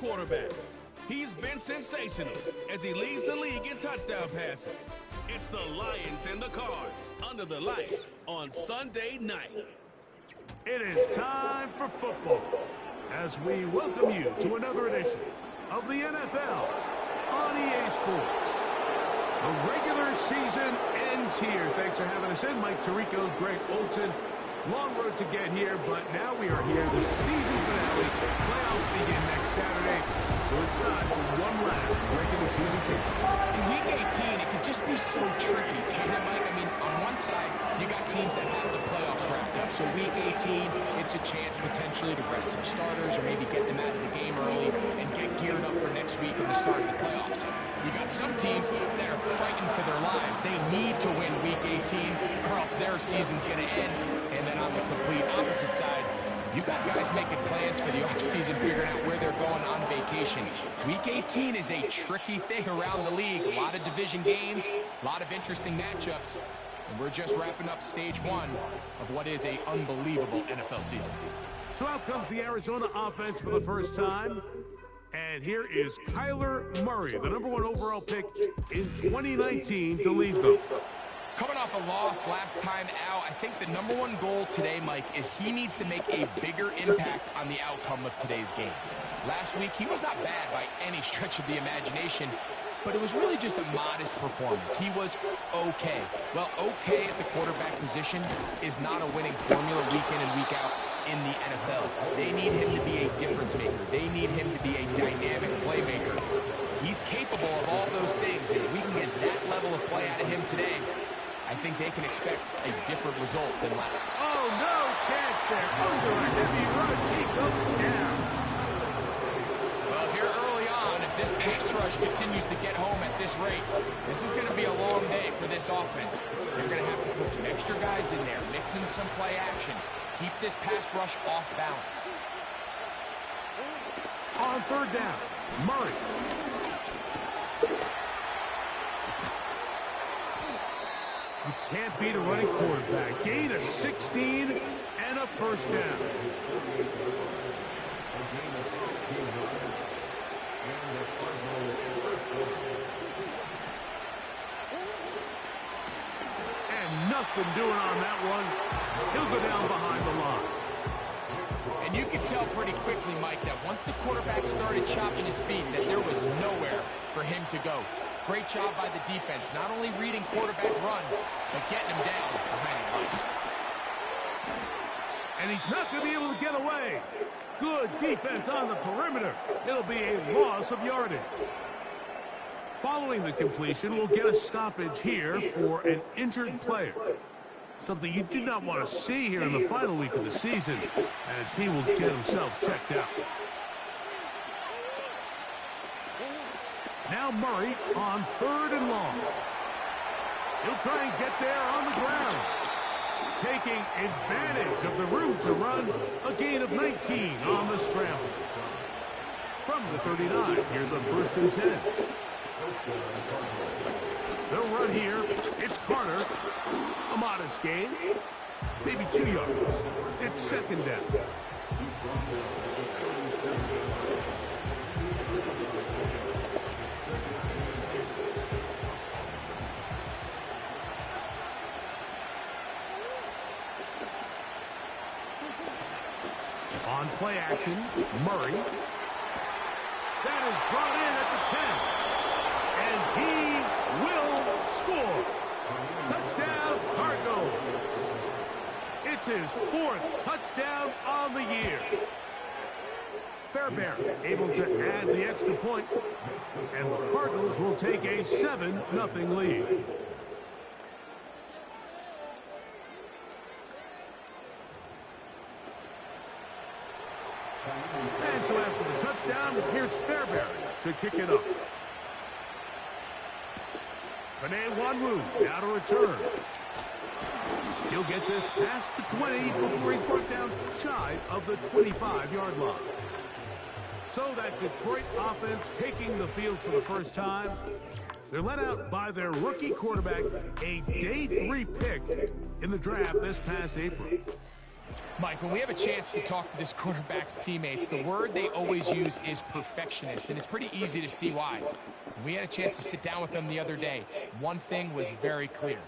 quarterback. He's been sensational as he leads the league in touchdown passes. It's the Lions and the Cards under the lights on Sunday night. It is time for football as we welcome you to another edition of the NFL on EA Sports. The regular season ends here. Thanks for having us in. Mike Tirico, Greg Olson. Long road to get here, but now we are here. The season finale. Playoffs begin next Saturday, so it's time for one last regular season kick. In Week 18, it could just be so tricky, can't it, Mike? I mean, on one side, you got teams that have the playoffs wrapped up. So Week 18, it's a chance potentially to rest some starters or maybe get them out of the game early and get geared up for next week and the start of the playoffs. You got some teams that are fighting for their lives. They need to win Week 18 or else their season's going to end. And then on the complete opposite side, you got guys making plans for the offseason, figuring out where they're going on vacation. Week 18 is a tricky thing around the league. A lot of division games, a lot of interesting matchups. And we're just wrapping up stage one of what is an unbelievable NFL season. So out comes the Arizona offense for the first time. And here is Kyler Murray, the #1 overall pick in 2019 to lead them. Coming off a loss last time out, I think the #1 goal today, Mike, is he needs to make a bigger impact on the outcome of today's game. Last week, he was not bad by any stretch of the imagination, but it was really just a modest performance. He was okay. Well, okay at the quarterback position is not a winning formula week in and week out in the NFL. They need him to be a difference maker. They need him to be a dynamic playmaker. He's capable of all those things, and if we can get that level of play out of him today, I think they can expect a different result than last. Oh, no chance there. Under a heavy rush, he goes down. Well, here early on, if this pass rush continues to get home at this rate, this is going to be a long day for this offense. They're going to have to put some extra guys in there, mix in some play action, keep this pass rush off balance. On third down, Murray. You can't beat a running quarterback. Gain of 16 and a first down. And nothing doing on that one. He'll go down behind the line. And you can tell pretty quickly, Mike, that once the quarterback started chopping his feet, that there was nowhere for him to go. Great job by the defense, not only reading quarterback run, but getting him down behind the line. And he's not going to be able to get away. Good defense on the perimeter. It'll be a loss of yardage. Following the completion, we'll get a stoppage here for an injured player. Something you do not want to see here in the final week of the season, as he will get himself checked out. Now Murray on third and long. He'll try and get there on the ground. Taking advantage of the room to run, a gain of 19 on the scramble. From the 39, here's a 1st and 10. They'll run here. It's Carter. A modest gain. Maybe 2 yards. It's 2nd down. On play action, Murray. That is brought in at the 10. And he will score. Touchdown, Cardinals. It's his 4th touchdown on the year. Fairbairn able to add the extra point. And the Cardinals will take a 7-0 lead. And so after the touchdown, here's Fairbairn to kick it up. Panay Wanwu now to return. He'll get this past the 20 before he's brought down shy of the 25-yard line. So that Detroit offense taking the field for the first time. They're led out by their rookie quarterback, a day 3 pick in the draft this past April. Mike, when we have a chance to talk to this quarterback's teammates, the word they always use is perfectionist, and it's pretty easy to see why. When we had a chance to sit down with them the other day, one thing was very clear.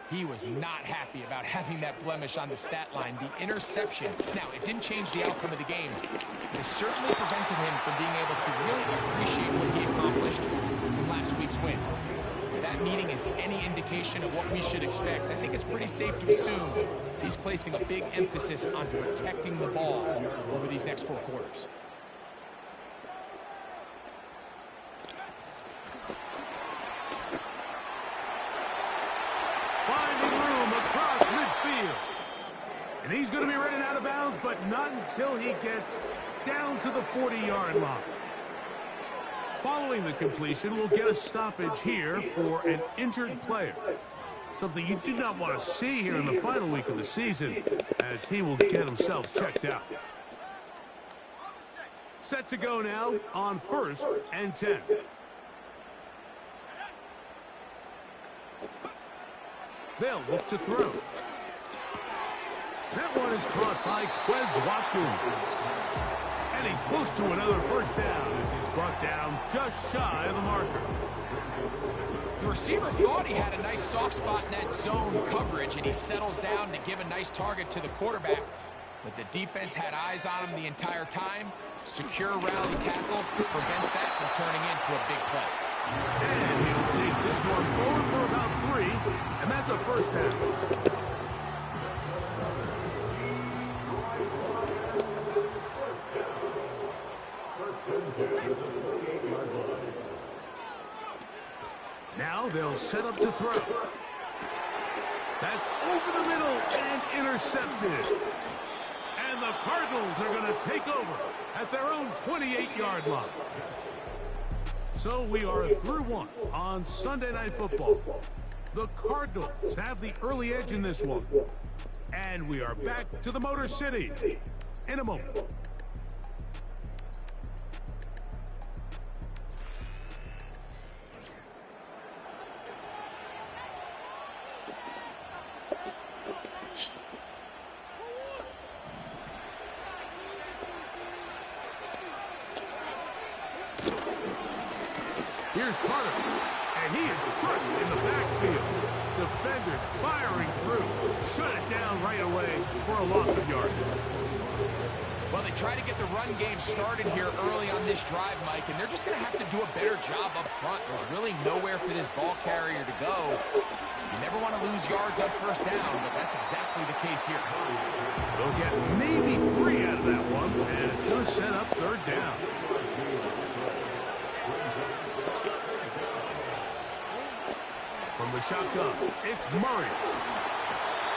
He was not happy about having that blemish on the stat line, the interception. Now, it didn't change the outcome of the game, but it certainly prevented him from being able to really appreciate what he accomplished in last week's win. If that meeting is any indication of what we should expect, I think it's pretty safe to assume he's placing a big emphasis on protecting the ball over these next 4 quarters. Finding room across midfield. And he's going to be running out of bounds, but not until he gets down to the 40-yard line. Following the completion, we'll get a stoppage here for an injured player. Something you do not want to see here in the final week of the season, as he will get himself checked out. Set to go now on 1st and 10. They'll look to throw. That one is caught by Quez Watkins. And he's close to another first down as he's brought down just shy of the marker. The receiver thought he had a nice soft spot in that zone coverage, and he settles down to give a nice target to the quarterback. But the defense had eyes on him the entire time. Secure rally tackle prevents that from turning into a big play. And he'll take this one forward for about 3, and that's a first down. Now they'll set up to throw. That's over the middle and intercepted. And the Cardinals are going to take over at their own 28-yard line. So we are through 1 on Sunday Night Football. The Cardinals have the early edge in this one. And we are back to the Motor City in a moment. Here's Carter, and he is crushed in the backfield. Defenders firing through. Shut it down right away for a loss of yardage. Well, they try to get the run game started here early on this drive, Mike, and they're just going to have to do a better job up front. There's really nowhere for this ball carrier to go. You never want to lose yards on first down, but that's exactly the case here. They'll get maybe 3 out of that one, and it's going to set up 3rd down. From the shotgun, it's Murray.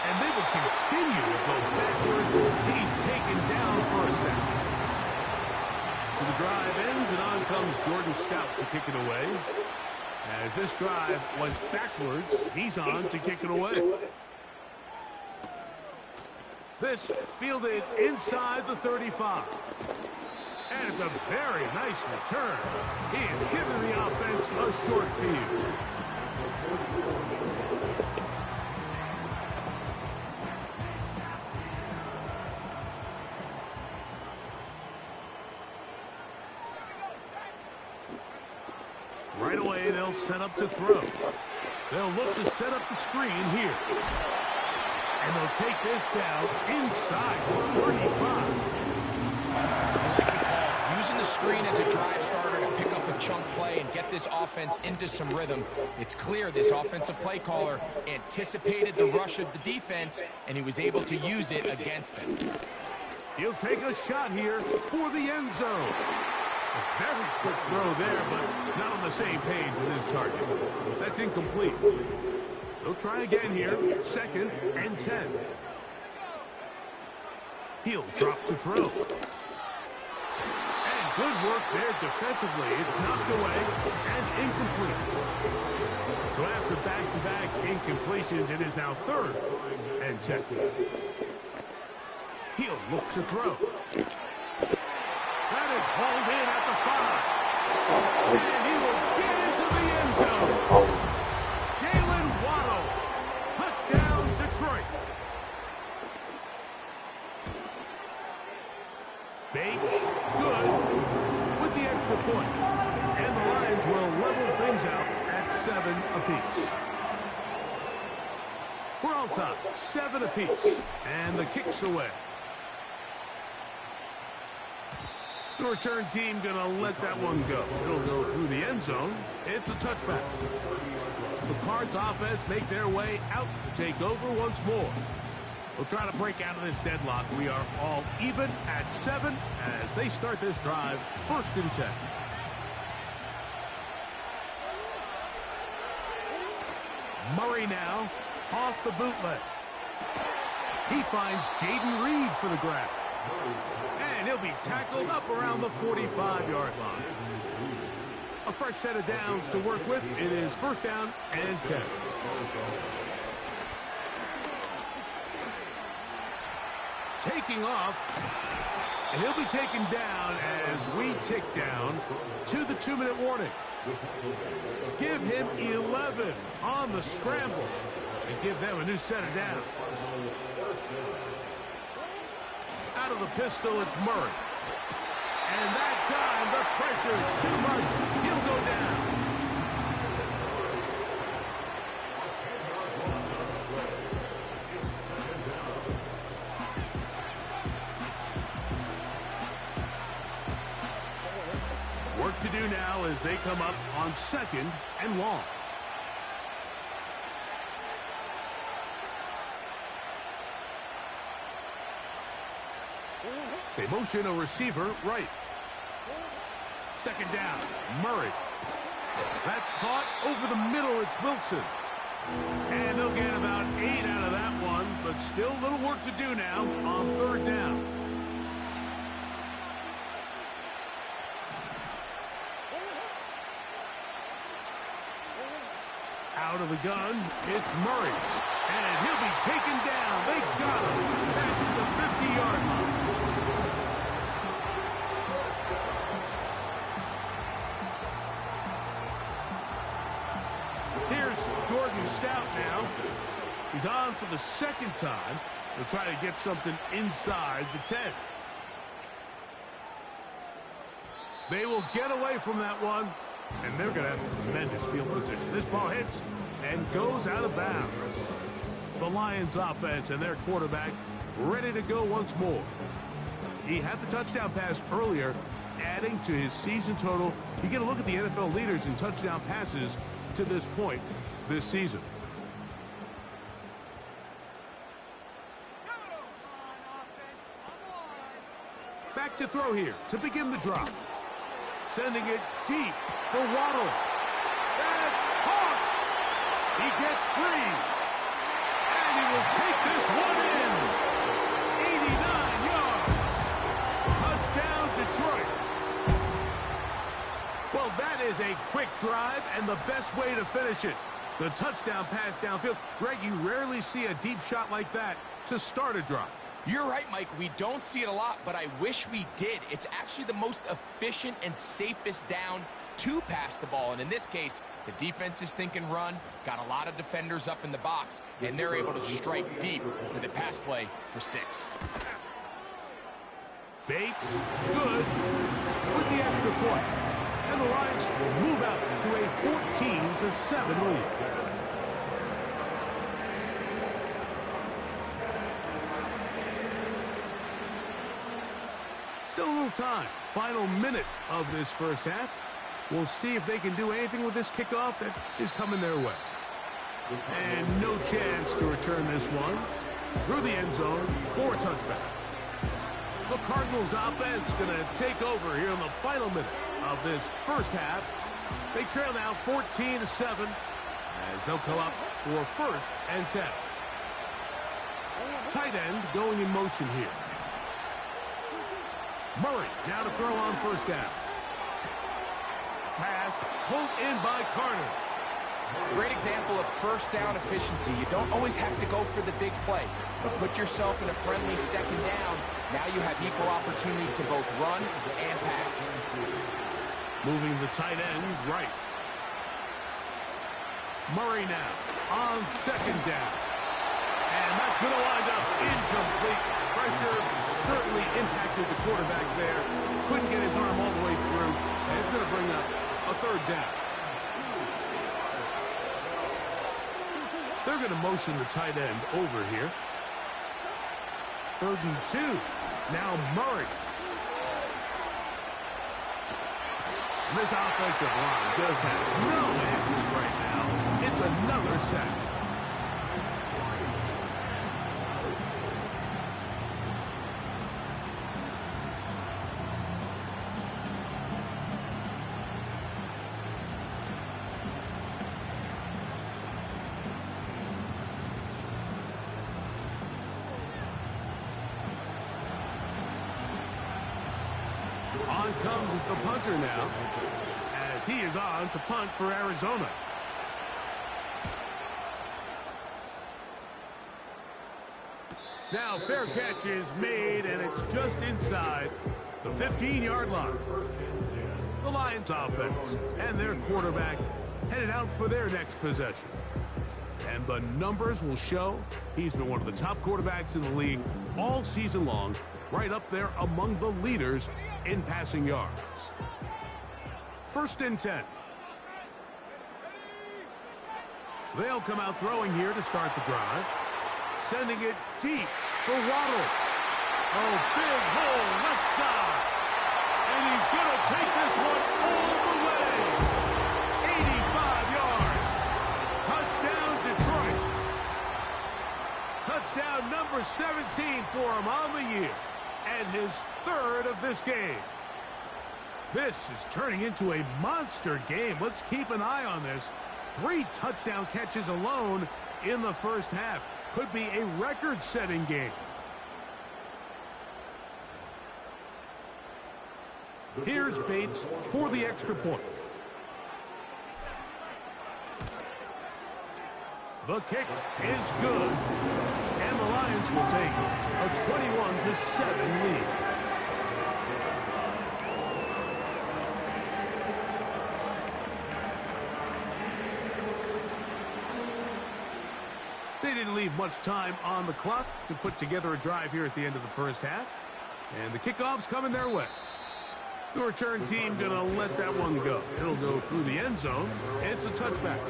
And they will continue to go backwards. He's taken down for a sack. So the drive ends, and on comes Jordan Stout to kick it away. As this drive went backwards, he's on to kick it away. This fielded inside the 35. And it's a very nice return. He is giving the offense a short field. Right away, they'll set up to throw. They'll look to set up the screen here. And they'll take this down inside the 35. Using the screen as a drive starter to pick up a chunk play and get this offense into some rhythm. It's clear this offensive play caller anticipated the rush of the defense, and he was able to use it against them. He'll take a shot here for the end zone. A very quick throw there, but not on the same page with his target. That's incomplete. He'll try again here, 2nd and 10. He'll drop to throw. Good work there defensively. It's knocked away and incomplete. So after back-to-back incompletions, it is now 3rd and 10. He'll look to throw. That is hauled in at the 5. And he will get into the end zone. Jalen Waddle. Touchdown, Detroit. point. And the Lions will level things out at 7 apiece. We're all tied, 7 apiece. And the kick's away. The return team going to let that one go. It'll go through the end zone. It's a touchback. The Cards offense make their way out to take over once more. We'll try to break out of this deadlock. We are all even at 7 as they start this drive, 1st and 10. Murray now off the bootleg. He finds Jaden Reed for the grab. And he'll be tackled up around the 45-yard line. A fresh set of downs to work with. It is 1st down and 10. Taking off. And he'll be taken down as we tick down to the 2-minute warning. Give him 11 on the scramble. And give them a new set of downs. Out of the pistol, it's Murray. And that time, the pressure too much. He'll go down. Work to do now as they come up on 2nd and long. They motion a receiver right. 2nd down, Murray. That's caught over the middle. It's Wilson. And they'll get about 8 out of that one, but still a little work to do now on 3rd down. Out of the gun, it's Murray. And he'll be taken down. They got him back to the 50-yard line. Jordan Stout now. He's on for the 2nd time. He'll try to get something inside the 10. They will get away from that one, and they're going to have tremendous field position. This ball hits and goes out of bounds. The Lions offense and their quarterback ready to go once more. He had the touchdown pass earlier, adding to his season total. You get a look at the NFL leaders in touchdown passes to this point this season. Back to throw here to begin the drop. Sending it deep for Waddle. That's caught. He gets free. And he will take this one in. 89 yards. Touchdown, Detroit. Well, that is a quick drive and the best way to finish it. The touchdown pass downfield. Greg, you rarely see a deep shot like that to start a drive. You're right, Mike. We don't see it a lot, but I wish we did. It's actually the most efficient and safest down to pass the ball. And in this case, the defense is thinking run, got a lot of defenders up in the box, and they're able to strike deep with a pass play for 6. Bates, good, with the extra point. And the Lions will move out to a 14-7 lead. Still a little time. Final minute of this 1st half. We'll see if they can do anything with this kickoff that is coming their way. And no chance to return this one. Through the end zone for a touchback. The Cardinals offense going to take over here in the final minute of this 1st half. They trail now 14-7 as they'll come up for 1st and 10. Tight end going in motion here. Murray now to throw on 1st down. Pass pulled in by Carter. Great example of 1st down efficiency. You don't always have to go for the big play, but put yourself in a friendly 2nd down. Now you have equal opportunity to both run and pass. Moving the tight end right. Murray now on 2nd down. And that's going to wind up incomplete. Pressure certainly impacted the quarterback there. Couldn't get his arm all the way through. And it's going to third down. They're going to motion the tight end over here. 3rd and 2. Now Murray. And this offensive line just has no answers right now. It's another sack. On comes the punter now, as he is on to punt for Arizona. Now fair catch is made, and it's just inside the 15-yard line. The Lions offense and their quarterback headed out for their next possession. And the numbers will show he's been one of the top quarterbacks in the league all season long, right up there among the leaders in passing yards. 1st and 10. They'll come out throwing here to start the drive. Sending it deep for Waddle. Oh, big hole left side. And he's going to take this one all the way. 85 yards. Touchdown, Detroit. Touchdown number 17 for him on the year. And his 3rd of this game. This is turning into a monster game. Let's keep an eye on this. 3 touchdown catches alone in the first half. Could be a record-setting game. Here's Bates for the extra point. The kick is good. And the Lions will take a 21-7 lead. They didn't leave much time on the clock to put together a drive here at the end of the first half. And the kickoff's coming their way. The return team going to let that one go. It'll go through the end zone. It's a touchback.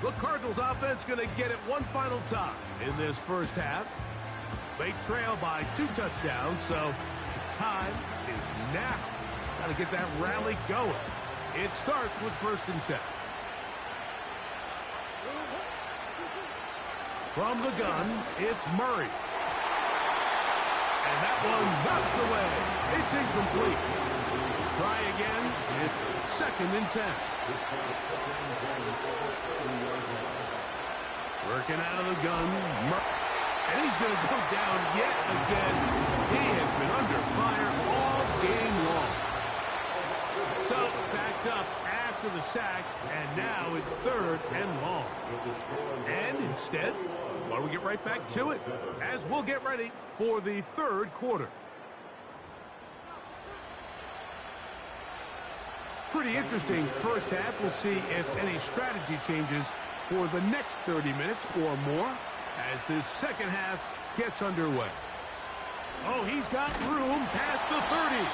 The Cardinals offense going to get it one final time in this first half. They trail by 2 touchdowns, so the time is now. Got to get that rally going. It starts with 1st and 10. From the gun, it's Murray. And that one knocked away. It's incomplete. Try again. It's 2nd and 10. Working out of the gun. And he's going to go down yet again. He has been under fire all game long. So, backed up after the sack, and now it's 3rd and long. And instead, why don't we get right back to it as we'll get ready for the 3rd quarter. Pretty interesting first half. We'll see if any strategy changes for the next 30 minutes or more as this second half gets underway. Oh, he's got room past the 30.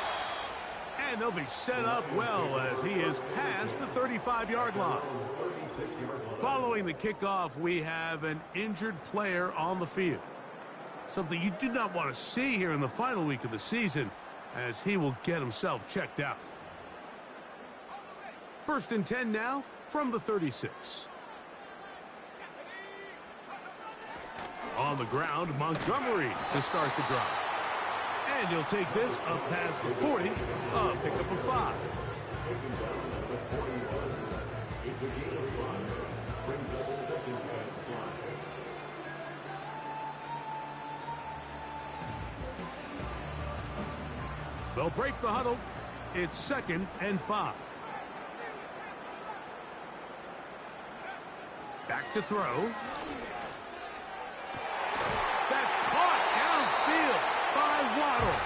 And they'll be set up well as he is past the 35-yard line. Following the kickoff, we have an injured player on the field. Something you do not want to see here in the final week of the season as he will get himself checked out. 1st and 10 now from the 36. On the ground, Montgomery to start the drive. And he'll take this up past the 40, a pickup of 5. They'll break the huddle. It's 2nd and 5. Back to throw. That's caught downfield by Waddle.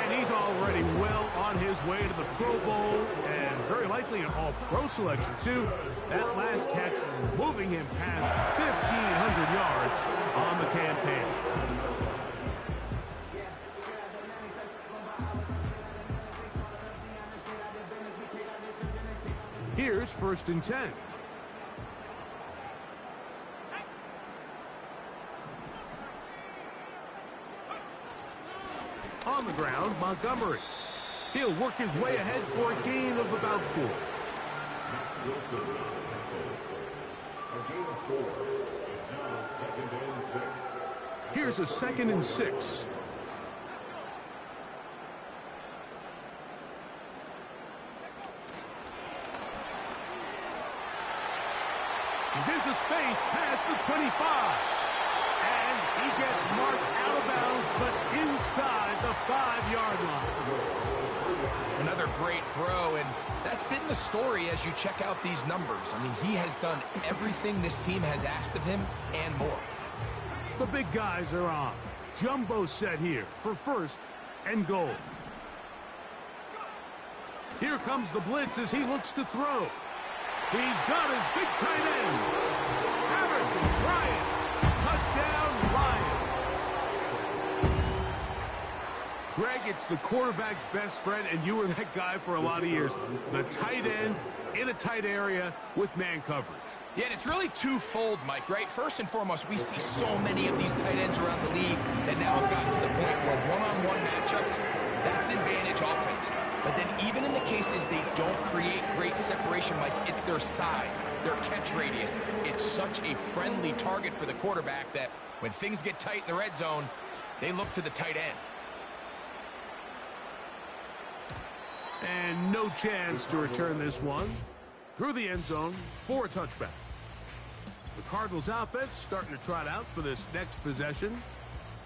And he's already well on his way to the Pro Bowl and very likely an All-Pro selection, too. That last catch moving him past 1,500 yards on the campaign. Here's 1st and 10. On the ground, Montgomery. He'll work his way ahead for a gain of about 4. Here's a 2nd and 6. He's into space past the 25. And he gets marked out of bounds, but inside the 5-yard line. Another great throw, and that's been the story as you check out these numbers. I mean, he has done everything this team has asked of him and more. The big guys are on. Jumbo set here for 1st and goal. Here comes the blitz as he looks to throw. He's got his big tight end. Harrison Bryant. Touchdown, Lions. Greg, it's the quarterback's best friend, and you were that guy for a lot of years. The tight end in a tight area with man coverage. Yeah, and it's really twofold, Mike, right? First and foremost, we see so many of these tight ends around the league that now have gotten to the point where one-on-one matchups, that's advantage offense. But then even in the cases they don't create great separation, Mike, it's their size, their catch radius. It's such a friendly target for the quarterback that when things get tight in the red zone, they look to the tight end. And no chance to return this one. Through the end zone for a touchback. The Cardinals offense starting to trot out for this next possession.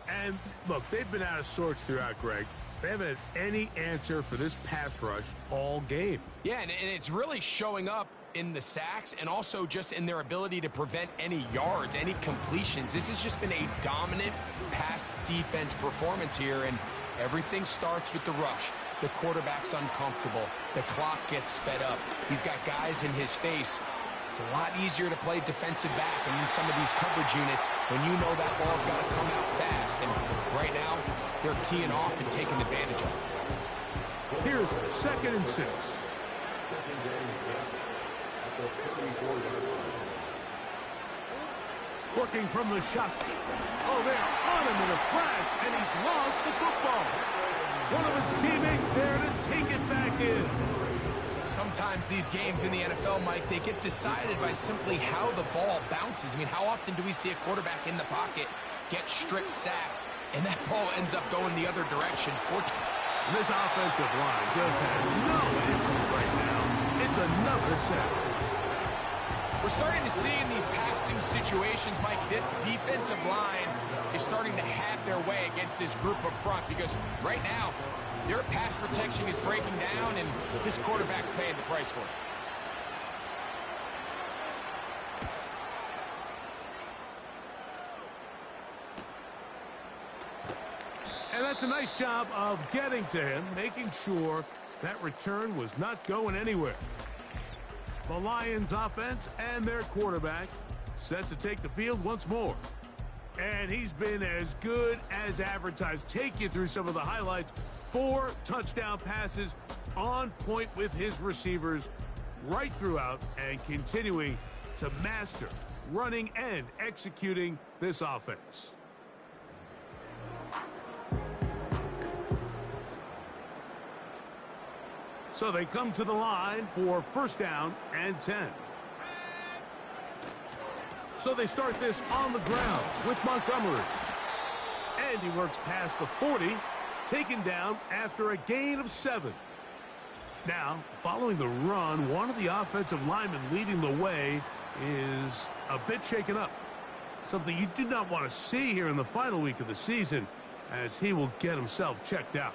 And look, they've been out of sorts throughout, Greg. They haven't had any answer for this pass rush all game. Yeah, and it's really showing up in the sacks and also just in their ability to prevent any yards, any completions. This has just been a dominant pass defense performance here, and everything starts with the rush. The quarterback's uncomfortable. The clock gets sped up. He's got guys in his face. It's a lot easier to play defensive back and in some of these coverage units when you know that ball's got to come out fast. And right now, they're teeing off and taking advantage of it. Here's 2nd and 6. Working from the shotgun. Oh, they're on him in a crash, and he's lost the football. One of his teammates there to take it back in. Sometimes these games in the NFL, Mike, they get decided by simply how the ball bounces. I mean, how often do we see a quarterback in the pocket get strip sacked, and that ball ends up going the other direction? Fortunately, this offensive line just has no answers right now. It's another sack. We're starting to see in these passing situations, Mike, this defensive line is starting to have their way against this group up front because right now, their pass protection is breaking down, and this quarterback's paying the price for it. And that's a nice job of getting to him, making sure that return was not going anywhere. The Lions offense and their quarterback set to take the field once more. And he's been as good as advertised. Take you through some of the highlights. 4 touchdown passes on point with his receivers right throughout and continuing to master running and executing this offense. So they come to the line for 1st down and 10. So they start this on the ground with Montgomery. And he works past the 40, taken down after a gain of 7. Now, following the run, one of the offensive linemen leading the way is a bit shaken up. Something you do not want to see here in the final week of the season, as he will get himself checked out.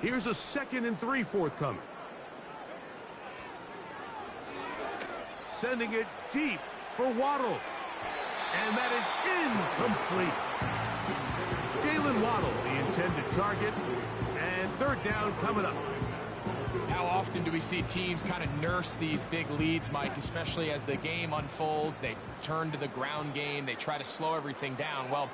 Here's a 2nd and 3 forthcoming. Sending it deep for Waddle. And that is incomplete. Jalen Waddle, the intended target. And 3rd down coming up. How often do we see teams kind of nurse these big leads, Mike, especially as the game unfolds? They turn to the ground game. They try to slow everything down. Well,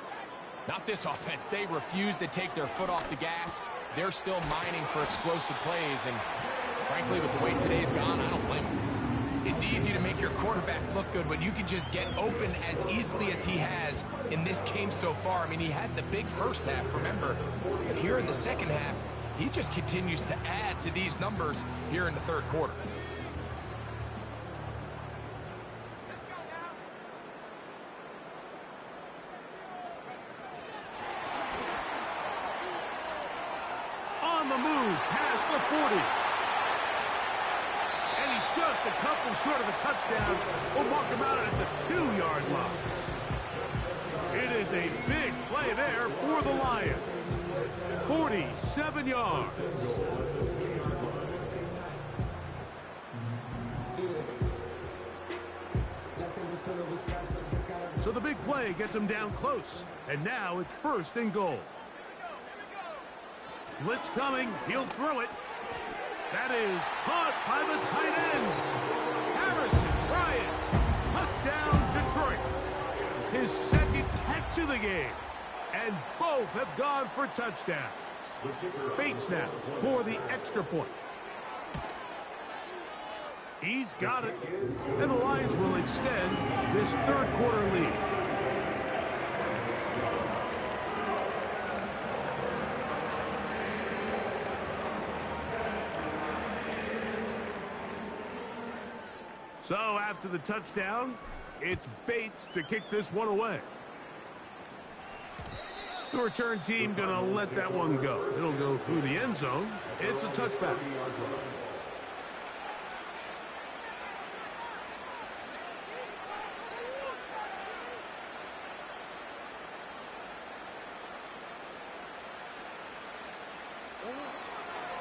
not this offense. They refuse to take their foot off the gas. They're still mining for explosive plays, and Frankly, with the way today's gone, I don't blame him. It's easy to make your quarterback look good when you can just get open as easily as he has in this game so far. I mean, he had the big first half, remember, but here in the second half, he just continues to add to these numbers here in the third quarter. On the move, past the 40. And he's just a couple short of a touchdown. We'll mark him out at the 2-yard line. It is a big play there for the Lions. 47 yards. So the big play gets him down close. And now it's 1st and goal. Blitz coming. He'll throw it. That is caught by the tight end. Harrison Bryant. Touchdown, Detroit. His 2nd catch of the game. And both have gone for touchdowns. Bates now for the extra point. He's got it. And the Lions will extend this third quarter lead. So after the touchdown, it's Bates to kick this one away. The return team going to let that one go. It'll go through the end zone. It's a touchback.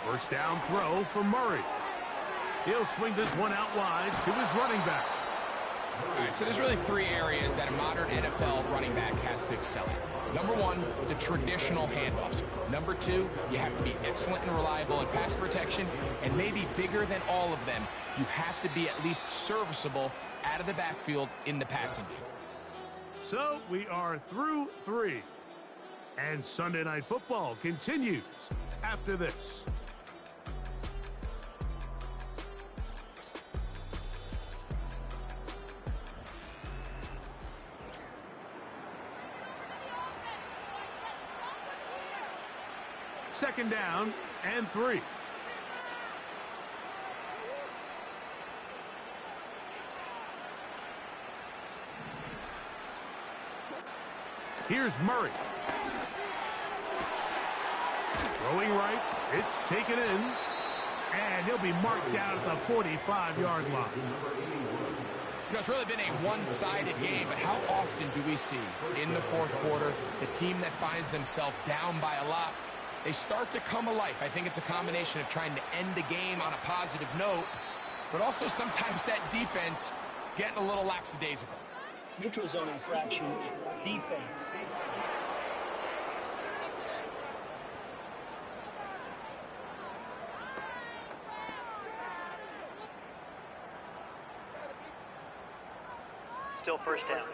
First down throw for Murray. He'll swing this one out wide to his running back. All right, so there's really 3 areas that a modern NFL running back has to excel in. Number 1, the traditional handoffs. Number 2, you have to be excellent and reliable in pass protection. And maybe bigger than all of them, you have to be at least serviceable out of the backfield in the passing game. So we are through 3. And Sunday Night Football continues after this. Second down and 3. Here's Murray. Throwing right. It's taken in. And he'll be marked down at the 45-yard line. You know, it's really been a one-sided game, but how often do we see in the fourth quarter the team that finds themselves down by a lot, they start to come alive? I think it's a combination of trying to end the game on a positive note, but also sometimes that defense getting a little lackadaisical. Neutral zone infraction, defense. Still first down.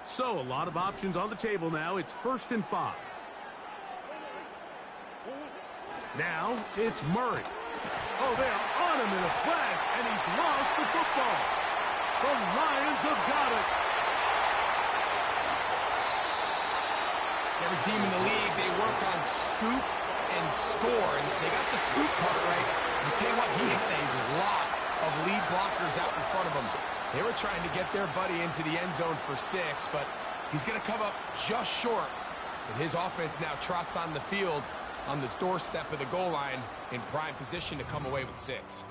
So a lot of options on the table now. It's 1st and 5. Now it's Murray. Oh, they are on him in a flash, and he's lost the football. The Lions have got it. Every team in the league, they work on scoop and score, and they got the scoop part right. I'll tell you what, he had a lot of lead blockers out in front of him. They were trying to get their buddy into the end zone for 6, but he's going to come up just short. And his offense now trots on the field on the doorstep of the goal line in prime position to come away with 6.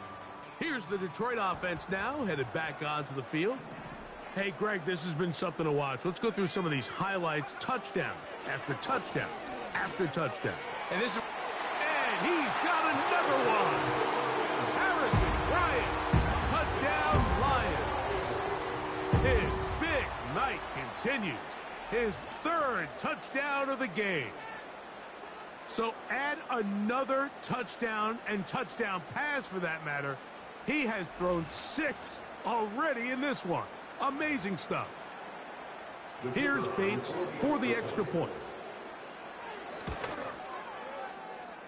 Here's the Detroit offense now, headed back onto the field. Hey, Greg, this has been something to watch. Let's go through some of these highlights. Touchdown after touchdown after touchdown. And this is... And he's got another one. Harrison Bryant. Touchdown, Lions. His big night continues. His 3rd touchdown of the game. So add another touchdown and touchdown pass for that matter. He has thrown 6 already in this one. Amazing stuff. Here's Bates for the extra point.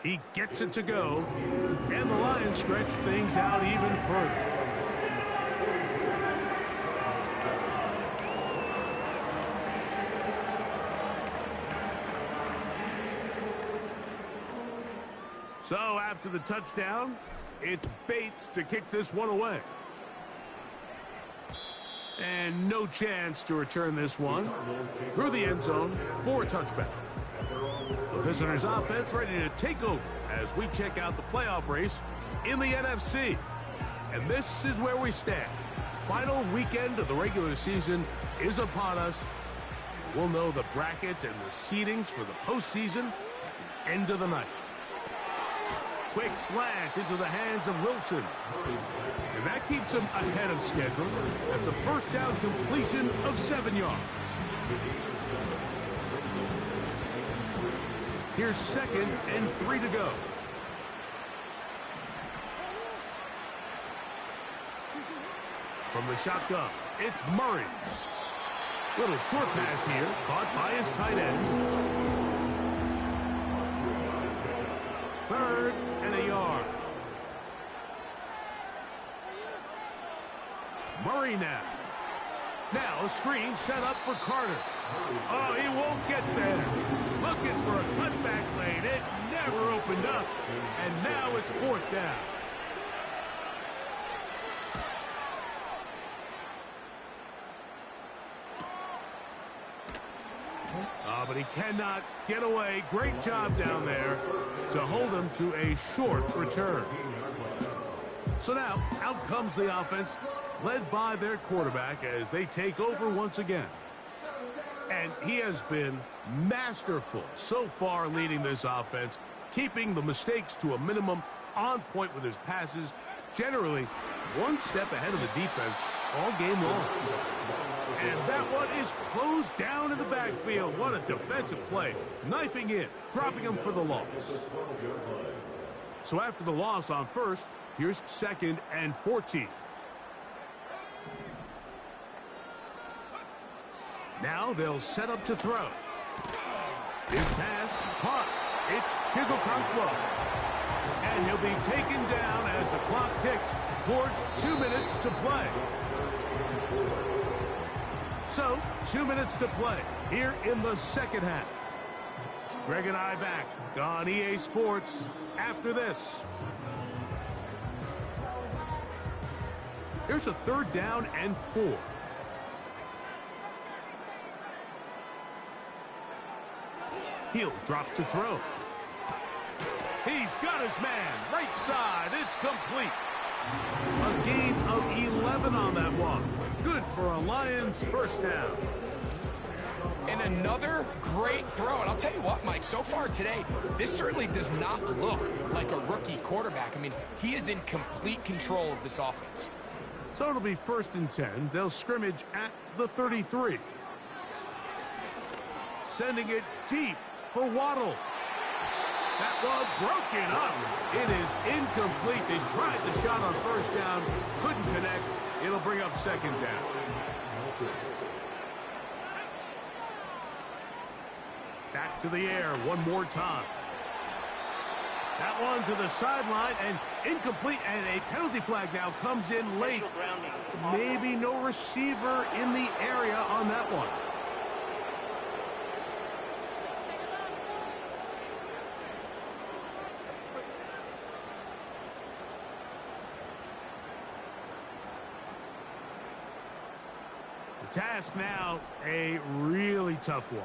He gets it to go, and the Lions stretch things out even further. So after the touchdown, it's Bates to kick this one away. And no chance to return this one through the end zone for a touchback. The visitors' offense ready to take over as we check out the playoff race in the NFC. And this is where we stand. Final weekend of the regular season is upon us. We'll know the brackets and the seedings for the postseason at the end of the night. Quick slant into the hands of Wilson. And that keeps him ahead of schedule. That's a first down completion of 7 yards. Here's 2nd and 3 to go. From the shotgun, it's Murray. Little short pass here, caught by his tight end. 3rd and a yard. Murray now. Now a screen set up for Carter. Oh, he won't get there. Looking for a cutback lane. It never opened up. And now it's 4th down. Oh, but he cannot get away. Great job down there to hold him to a short return. So now, out comes the offense, led by their quarterback as they take over once again. And he has been masterful so far leading this offense, keeping the mistakes to a minimum, on point with his passes, generally one step ahead of the defense all game long. And that one is closed down in the backfield. What a defensive play. Knifing in, dropping him for the loss. So after the loss on first, here's 2nd and 14. Now they'll set up to throw. His pass caught. It's Chigokankwo. And he'll be taken down as the clock ticks towards 2 minutes to play. So, 2 minutes to play here in the second half. Greg and I back on EA Sports after this. Here's a 3rd down and 4. Hill drops to throw. He's got his man. Right side. It's complete. A gain of 11 on that one. Good for a Lions first down. And another great throw. And I'll tell you what, Mike, so far today, this certainly does not look like a rookie quarterback. I mean, he is in complete control of this offense. So it'll be 1st and 10. They'll scrimmage at the 33. Sending it deep for Waddle. That one broken up. It is incomplete. They tried the shot on first down. Couldn't connect. It'll bring up 2nd down. Back to the air one more time. That one to the sideline and incomplete. And a penalty flag now comes in late. Maybe no receiver in the area on that one. Task now, a really tough one.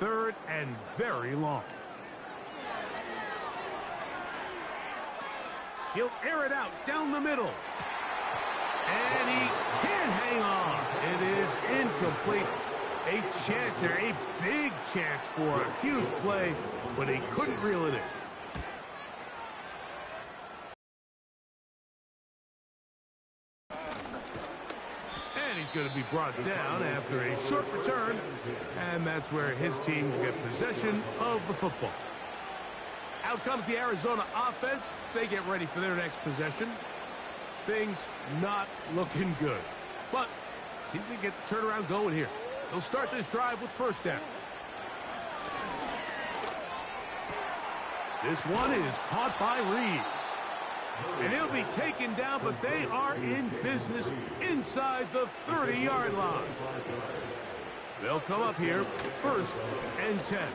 3rd and very long. He'll air it out down the middle. And he can't hang on. It is incomplete. A chance there, a big chance for a huge play, but he couldn't reel it in. He's going to be brought down after a short return, and that's where his team will get possession of the football. Out comes the Arizona offense. They get ready for their next possession. Things not looking good, but see if they get the turnaround going here. They'll start this drive with first down. This one is caught by Reed. And he'll be taken down, but they are in business inside the 30-yard line. They'll come up here, 1st and 10.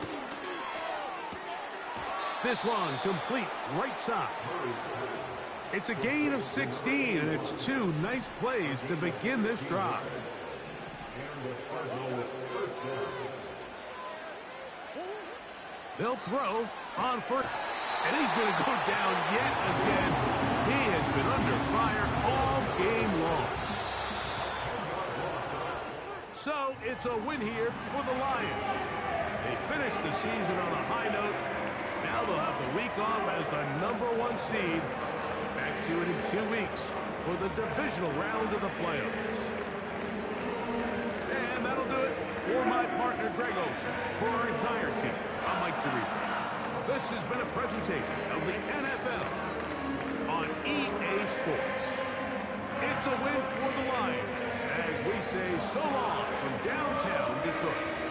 This one complete right side. It's a gain of 16, and it's 2 nice plays to begin this drive. They'll throw on first. And he's going to go down yet again. He has been under fire all game long. So it's a win here for the Lions. They finished the season on a high note. Now they'll have the week off as the #1 seed. Back to it in 2 weeks for the divisional round of the playoffs. And that'll do it for my partner Greg Olson. For our entire team, I'm Mike Tirico. This has been a presentation of the NFL on EA Sports. It's a win for the Lions as we say so long from downtown Detroit.